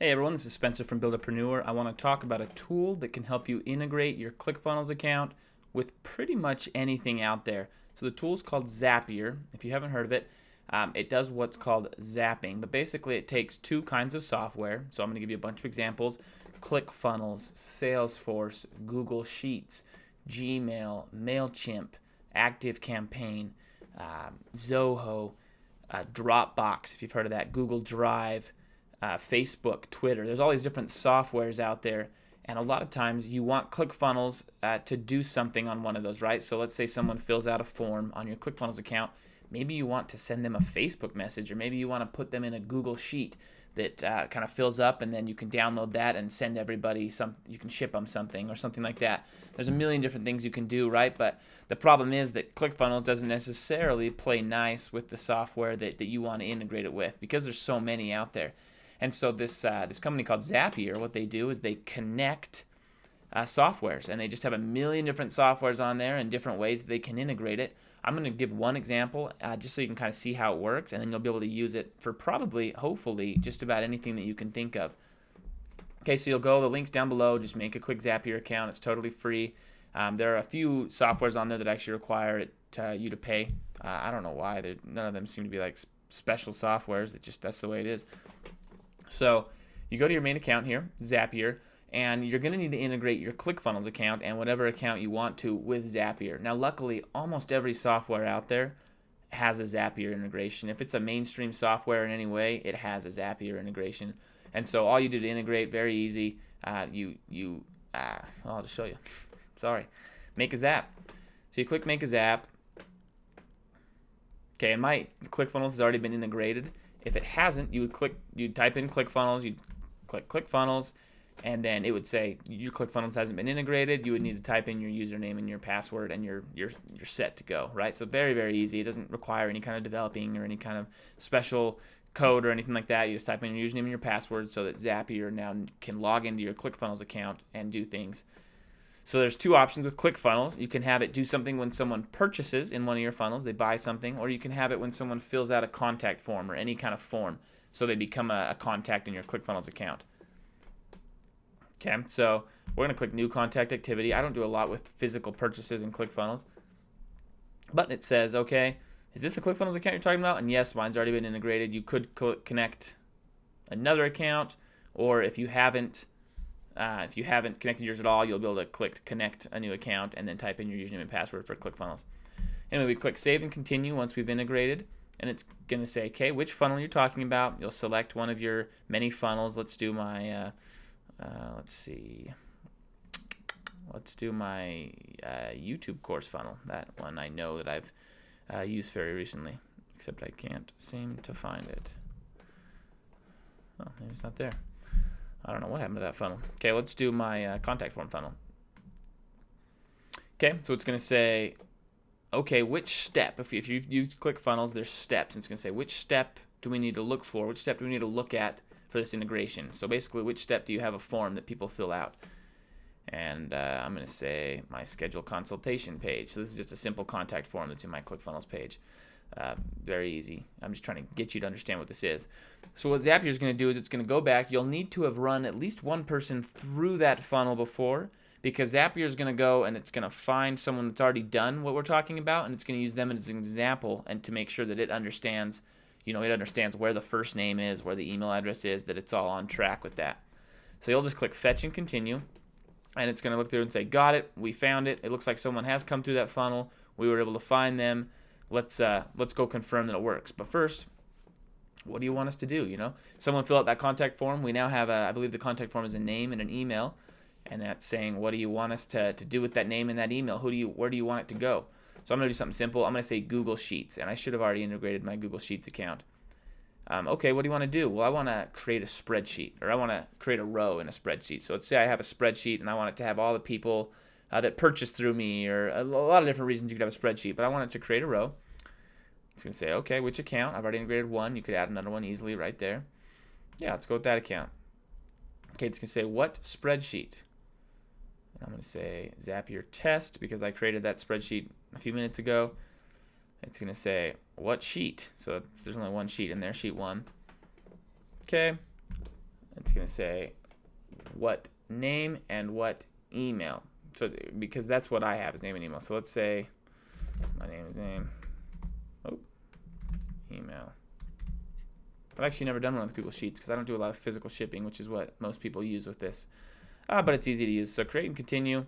Hey everyone, this is Spencer from Builderpreneur. I want to talk about a tool that can help you integrate your ClickFunnels account with pretty much anything out there. So the tool is called Zapier. If you haven't heard of it, it does what's called zapping, but basically it takes two kinds of software. So I'm going to give you a bunch of examples: ClickFunnels, Salesforce, Google Sheets, Gmail, MailChimp, ActiveCampaign, Zoho, Dropbox, if you've heard of that, Google Drive, Facebook, Twitter. There's all these different softwares out there, and a lot of times you want ClickFunnels to do something on one of those, right? So let's say someone fills out a form on your ClickFunnels account. Maybe you want to send them a Facebook message, or maybe you want to put them in a Google Sheet that kind of fills up, and then you can download that and send everybody some. You can ship them something or something like that. There's a million different things you can do, right? But the problem is that ClickFunnels doesn't necessarily play nice with the software that you want to integrate it with, because there's so many out there. And so this company called Zapier, what they do is they connect softwares, and they just have a million different softwares on there and different ways that they can integrate it. I'm going to give one example just so you can kind of see how it works, and then you'll be able to use it for probably, hopefully, just about anything that you can think of. Okay, so you'll go, the link's down below, just make a quick Zapier account. It's totally free. There are a few softwares on there that actually require you to pay. I don't know why. None of them seem to be like special softwares. That's the way it is. So you go to your main account here, Zapier, and you're going to need to integrate your ClickFunnels account and whatever account you want to with Zapier. Now, luckily, almost every software out there has a Zapier integration. If it's a mainstream software in any way, it has a Zapier integration. And so all you do to integrate, very easy. I'll just show you. Sorry. Make a Zap. So you click Make a Zap. Okay, and my ClickFunnels has already been integrated. If it hasn't, you'd type in ClickFunnels, you'd click ClickFunnels, and then it would say your ClickFunnels hasn't been integrated. You would need to type in your username and your password, and you're set to go, right? So very, very easy. It doesn't require any kind of developing or any kind of special code or anything like that. You just type in your username and your password so that Zapier now can log into your ClickFunnels account and do things. So there's two options with ClickFunnels. You can have it do something when someone purchases in one of your funnels, they buy something, or you can have it when someone fills out a contact form or any kind of form, so they become a contact in your ClickFunnels account. Okay, so we're going to click New Contact Activity. I don't do a lot with physical purchases in ClickFunnels, but it says, okay, is this the ClickFunnels account you're talking about? And yes, mine's already been integrated. You could connect another account, or if you haven't connected yours at all, you'll be able to click Connect a New Account and then type in your username and password for ClickFunnels. Anyway, we click Save and Continue once we've integrated, and it's going to say, okay, which funnel you're talking about. You'll select one of your many funnels. Let's do my, YouTube course funnel. That one I know that I've used very recently, except I can't seem to find it. Oh, maybe it's not there. I don't know what happened to that funnel. Okay, let's do my contact form funnel. Okay, so it's going to say, okay, which step? If you use ClickFunnels, there's steps. And it's going to say, which step do we need to look for? Which step do we need to look at for this integration? So basically, which step do you have a form that people fill out? And I'm going to say my schedule consultation page. So this is just a simple contact form that's in my ClickFunnels page. Very easy. I'm just trying to get you to understand what this is. So what Zapier is going to do is it's going to go back. You'll need to have run at least one person through that funnel before, because Zapier is going to go and it's going to find someone that's already done what we're talking about, and it's going to use them as an example, and to make sure that it understands, where the first name is, where the email address is, that it's all on track with that. So you'll just click Fetch and Continue, and it's going to look through and say, got it, we found it. It looks like someone has come through that funnel. We were able to find them. Let's go confirm that it works. But first, what do you want us to do? Someone fill out that contact form. We now have I believe the contact form is a name and an email, and that's saying, what do you want us to do with that name and that email? Where do you want it to go? So I'm going to do something simple. I'm going to say Google Sheets, and I should have already integrated my Google Sheets account. Okay, what do you want to do? Well, I want to create a spreadsheet, or I want to create a row in a spreadsheet. So let's say I have a spreadsheet, and I want it to have all the people that purchased through me, or a lot of different reasons you could have a spreadsheet, but I want it to create a row. It's going to say, okay, which account? I've already integrated one. You could add another one easily right there. Yeah, let's go with that account. Okay, it's going to say, what spreadsheet? And I'm going to say Zapier test, because I created that spreadsheet a few minutes ago. It's going to say, what sheet? So there's only one sheet in there, sheet 1. Okay, It's going to say what name and what email. So because that's what I have is name and email. So let's say my name is name. Oh, email. I've actually never done one with Google Sheets because I don't do a lot of physical shipping, which is what most people use with this. But it's easy to use. So create and continue.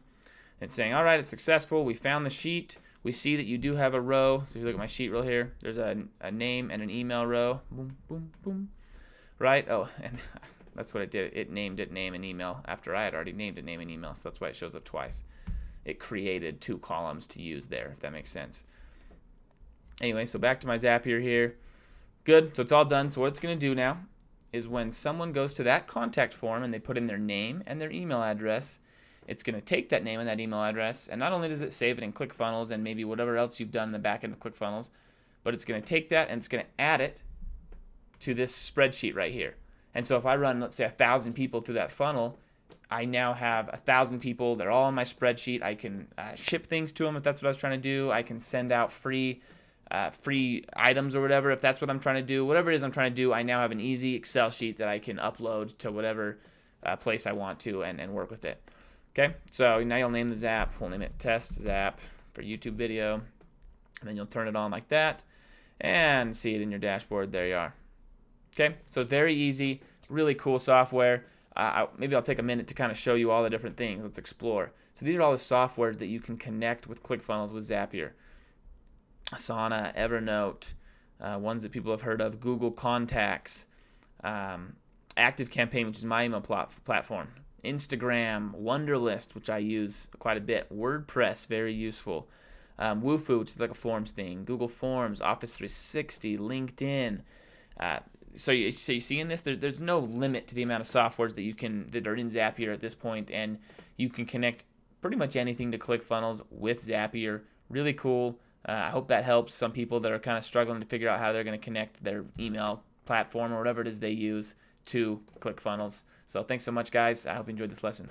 It's saying, all right, it's successful. We found the sheet. We see that you do have a row. So if you look at my sheet right here, there's a name and an email row. Boom, boom, boom. Right? Oh, and that's what it did. It named it name and email after I had already named it name and email. So that's why it shows up twice. It created 2 columns to use there, if that makes sense. Anyway, so back to my Zapier here. Good. So it's all done. So what it's going to do now is when someone goes to that contact form and they put in their name and their email address, it's going to take that name and that email address, and not only does it save it in ClickFunnels and maybe whatever else you've done in the back end of ClickFunnels, but it's going to take that and it's going to add it to this spreadsheet right here. And so if I run, let's say, 1,000 people through that funnel, I now have 1,000 people. They're all on my spreadsheet. I can ship things to them if that's what I was trying to do. I can send out free items or whatever if that's what I'm trying to do. Whatever it is I'm trying to do, I now have an easy Excel sheet that I can upload to whatever place I want to and work with it. Okay, so now you'll name the Zap. We'll name it Test Zap for YouTube video. And then you'll turn it on like that and see it in your dashboard. There you are. Okay, so very easy, really cool software. Maybe I'll take a minute to kind of show you all the different things. Let's explore. So these are all the softwares that you can connect with ClickFunnels with Zapier. Asana, Evernote, ones that people have heard of, Google Contacts, ActiveCampaign, which is my email platform, Instagram, Wunderlist, which I use quite a bit, WordPress, very useful, Woofu, which is like a forms thing, Google Forms, Office 360, LinkedIn. So you see in this, there's no limit to the amount of softwares that are in Zapier at this point, and you can connect pretty much anything to ClickFunnels with Zapier. Really cool. I hope that helps some people that are kind of struggling to figure out how they're going to connect their email platform or whatever it is they use to ClickFunnels. So thanks so much, guys. I hope you enjoyed this lesson.